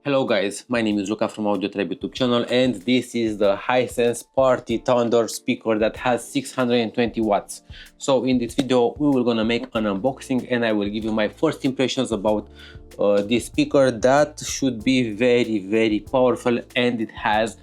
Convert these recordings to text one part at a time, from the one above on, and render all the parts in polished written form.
Hello guys, my name is Luca from AudioTribe YouTube channel, and this is the Hisense Party Thunder speaker that has 620 watts. So in this video we will gonna make an unboxing and I will give you my first impressions about this speaker that should be very powerful and it has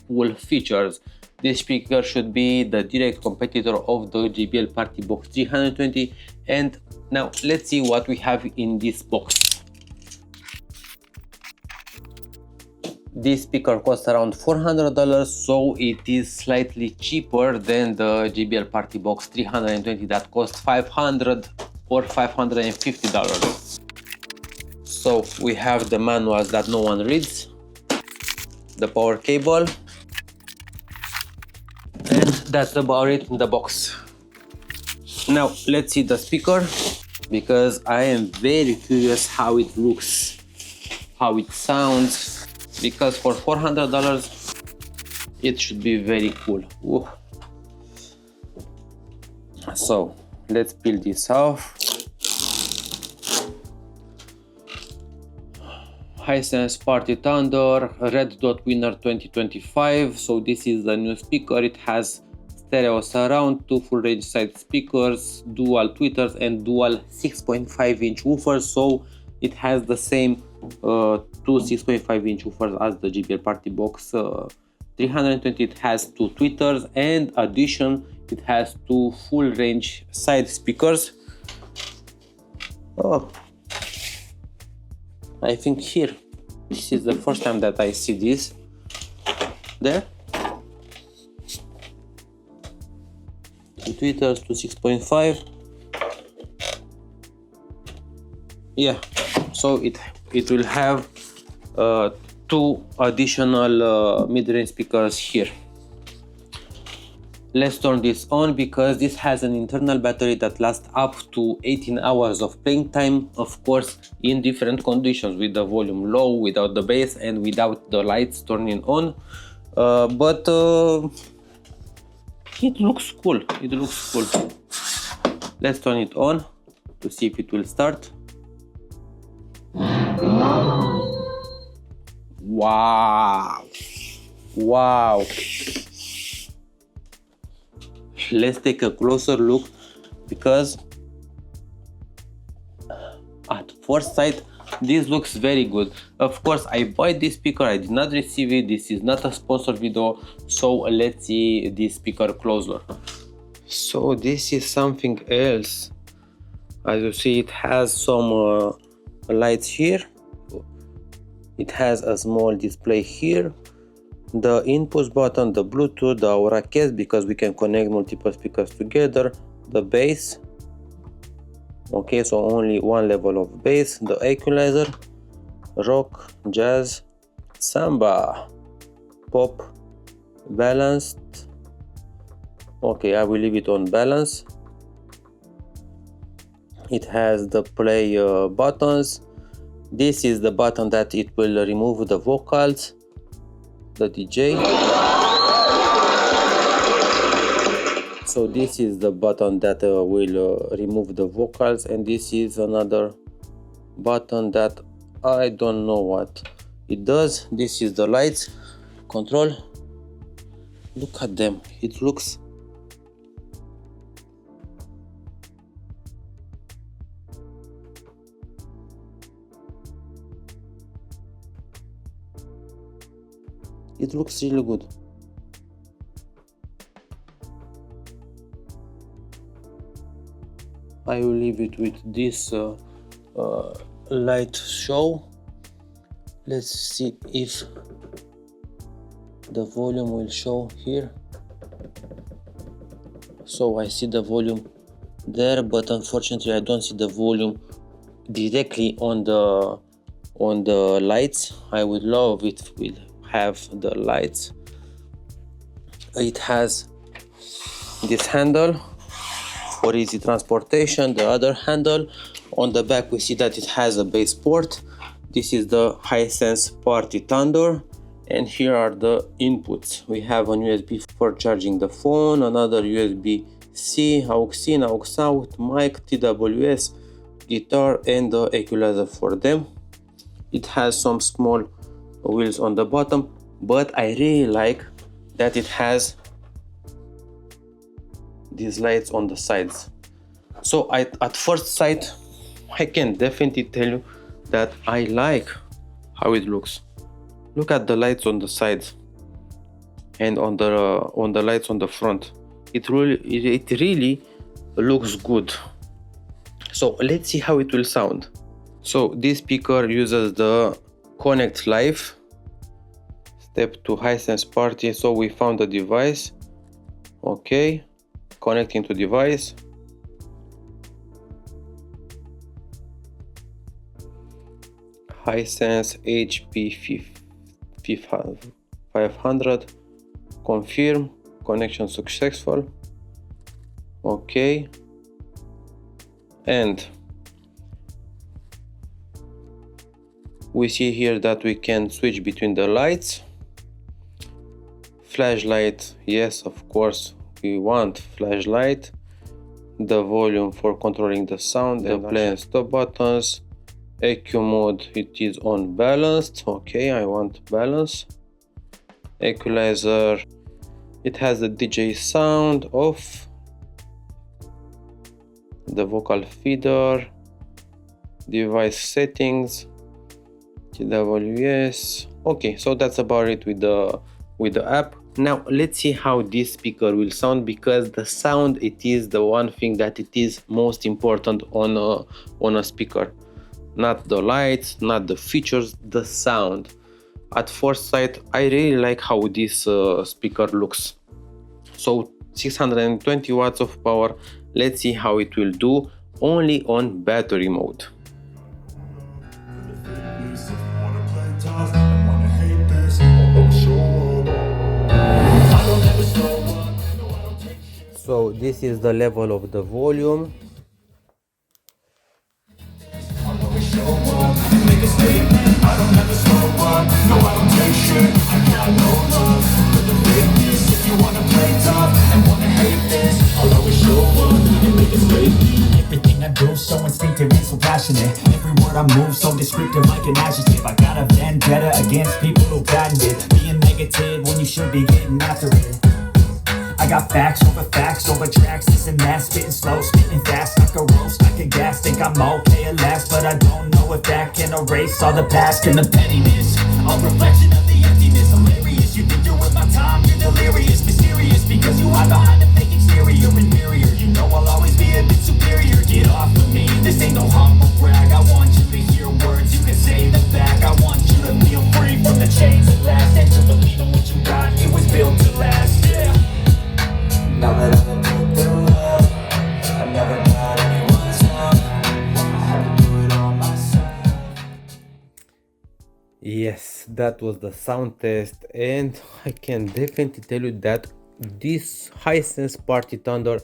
cool features. This speaker should be the direct competitor of the JBL Party Box 320, and now let's see what we have in this box. This speaker costs around $400, so it is slightly cheaper than the JBL Party Box 320 that costs $500 or $550. So we have the manuals that no one reads, the power cable, and that's about it in the box. Now let's see the speaker, because I am very curious how it looks, how it sounds. Because for $400 it should be very cool. Ooh. So let's peel this off. Hisense Party Thunder Red Dot Winner 2025. So this is the new speaker. It has stereo surround, 2 full range side speakers, dual tweeters, and dual 6.5-inch woofers. So it has the same two 6.5-inch woofers as the JBL Party Box 320. It has 2 tweeters, and addition it has 2 full range side speakers. Oh, I think here this is the first time that I see this. There, 2 tweeters, 2 6.5. Yeah, so it will have 2 additional mid-range speakers here. Let's turn this on, because this has an internal battery that lasts up to 18 hours of playing time, of course in different conditions, with the volume low, without the bass, and without the lights turning on. But it looks cool. It looks cool. Let's turn it on to see if it will start. Wow. Let's take a closer look, because at first sight this looks very good. Of course I bought this speaker, I did not receive it, this is not a sponsored video, so let's see this speaker closer. So this is something else. As you see, it has some lights here, it has a small display here, the inputs button, the Bluetooth, the Aura case, because we can connect multiple speakers together, the bass, okay, so only one level of bass, the equalizer, rock, jazz, samba, pop, balanced. Okay, I will leave it on balance. It has the play buttons. This is the button that it will remove the vocals, the DJ. So this is the button that will remove the vocals, and this is another button that I don't know what it does. This is the lights control. Look at them. It looks really good. I will leave it with this light show. Let's see if the volume will show here. So I see the volume there, but unfortunately I don't see the volume directly on the lights. I would love it will have the lights. It has this handle for easy transportation, the other handle. On the back we see that it has a bass port. This is the Hisense Party Thunder, and here are the inputs. We have an USB for charging the phone, another USB-C, aux in, aux out, mic, TWS, guitar, and the equalizer for them. It has some small wheels on the bottom, but I really like that it has these lights on the sides. So at first sight I can definitely tell you that I like how it looks. Look at the lights on the sides and on the lights on the front. It really looks good. So let's see how it will sound. So this speaker uses the Connect Live. Step to Hisense Party. So we found the device. Okay, connecting to device. Hisense HP 500. Confirm. Connection successful. Okay. And we see here that we can switch between the lights. Flashlight, yes, of course we want flashlight. The volume for controlling the sound, the play and stop buttons. EQ mode, it is on balanced. Okay, I want balance. Equalizer, it has the DJ sound off. The vocal feeder. Device settings. TWS. Okay, so that's about it with the app. Now let's see how this speaker will sound, because the sound, it is the one thing that it is most important on a speaker. Not the lights, not the features, the sound. At first sight, I really like how this speaker looks. So 620 watts of power. Let's see how it will do only on battery mode. So this is the level of the volume. Everything I do so instinctive and so passionate. Every word I move so descriptive like an adjective. I got a vendetta against people who patent it. Being negative when you should be getting after it. I got facts over tracks, this and that. Spitting slow, spitting fast, like a roast, like a gas. Think I'm okay at last, but I don't know if that can erase all the past and the pettiness. A reflection of the emptiness, hilarious. You think you're worth my time, you're delirious, mysterious, because you hide behind a fake exterior and barrier. You know I'll always be a bit superior. Get off of me, this ain't no humble brag. I want you to hear words, you can say them back. I want you to feel free from the chains that last, and to believe in what you got, it was built to last, yeah. Now that I've been through hell, I never got anyone's help. I had to do it all myself. Yes, that was the sound test, and I can definitely tell you that this Hisense Party Thunder,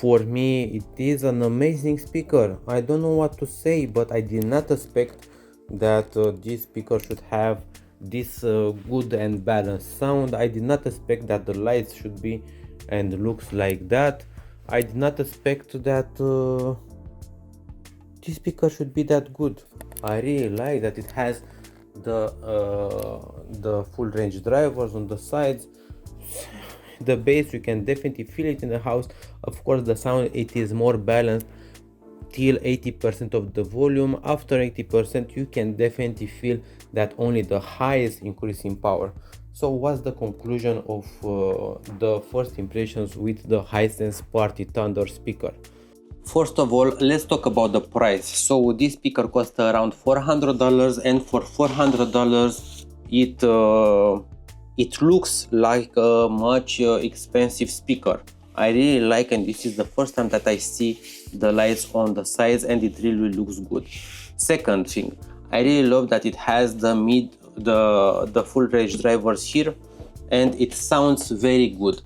for me, it is an amazing speaker. I don't know what to say, but I did not expect that this speaker should have this good and balanced sound. I did not expect that the lights should be and looks like that. I did not expect that this speaker should be that good. I really like that it has the full range drivers on the sides. The bass, you can definitely feel it in the house. Of course, the sound, it is more balanced till 80% of the volume. After 80%, you can definitely feel that only the highest increase in power. So what's the conclusion of the first impressions with the Hisense Party Thunder speaker? First of all, let's talk about the price. So this speaker costs around $400, and for $400 it looks like a much expensive speaker. I really like, and this is the first time that I see the lights on the sides, and it really looks good. Second thing, I really love that it has the full range drivers here, and it sounds very good.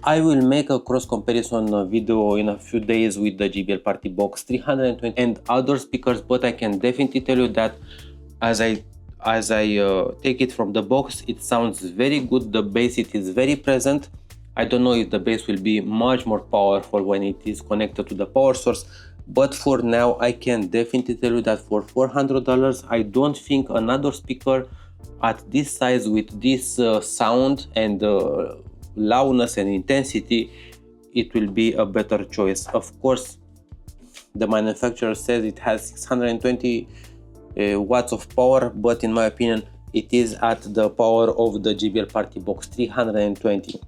I will make a cross comparison video in a few days with the JBL Party Box 320 and other speakers, but I can definitely tell you that as I take it from the box, it sounds very good. The bass, it is very present. I don't know if the bass will be much more powerful when it is connected to the power source. but for now I can definitely tell you that for $400 I don't think another speaker at this size with this sound and loudness and intensity, it will be a better choice. Of course, the manufacturer says it has 620 watts of power, but in my opinion it is at the power of the JBL Party Box 320,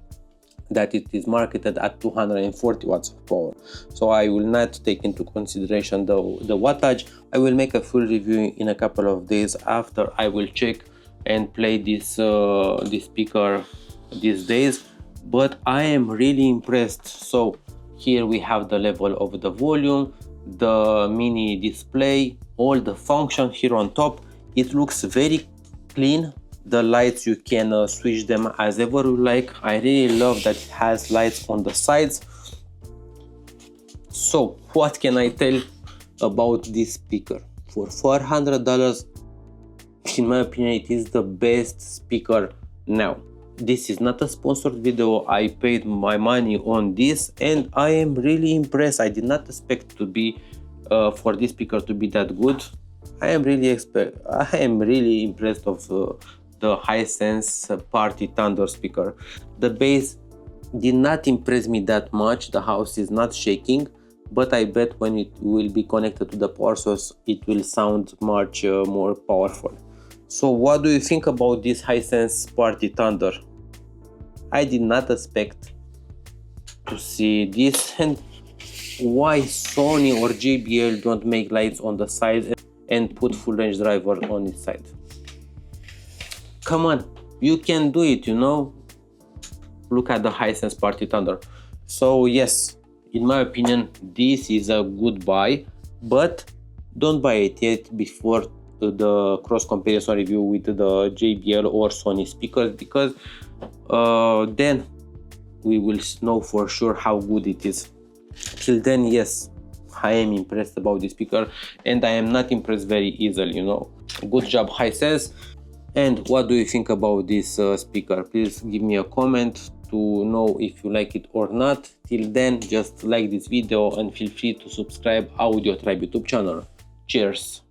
that it is marketed at 240 watts of power. So I will not take into consideration the wattage. I will make a full review in a couple of days after I will check and play this speaker these days, but I am really impressed. So here we have the level of the volume, the mini display, all the function here on top. It looks very clean. The lights, you can switch them as ever you like. I really love that it has lights on the sides. So what can I tell about this speaker? For $400, in my opinion, it is the best speaker now. This is not a sponsored video. I paid my money on this and I am really impressed. I did not expect to be for this speaker to be that good. I am really impressed of the Hisense Party Thunder speaker. The bass did not impress me that much. The house is not shaking, but I bet when it will be connected to the power source it will sound much more powerful. So what do you think about this Hisense Party Thunder? I did not expect to see this, and why Sony or JBL don't make lights on the side and put full range driver on its side? Come on, you can do it, you know. Look at the Hisense Party Thunder. So yes, in my opinion this is a good buy, but don't buy it yet before the cross comparison review with the JBL or Sony speakers, because then we will know for sure how good it is. Till then, yes, I am impressed about this speaker, and I am not impressed very easily, you know. Good job, Hisense. And what do you think about this speaker? Please give me a comment to know if you like it or not. Till then, just like this video and feel free to subscribe AudioTribe YouTube channel. Cheers!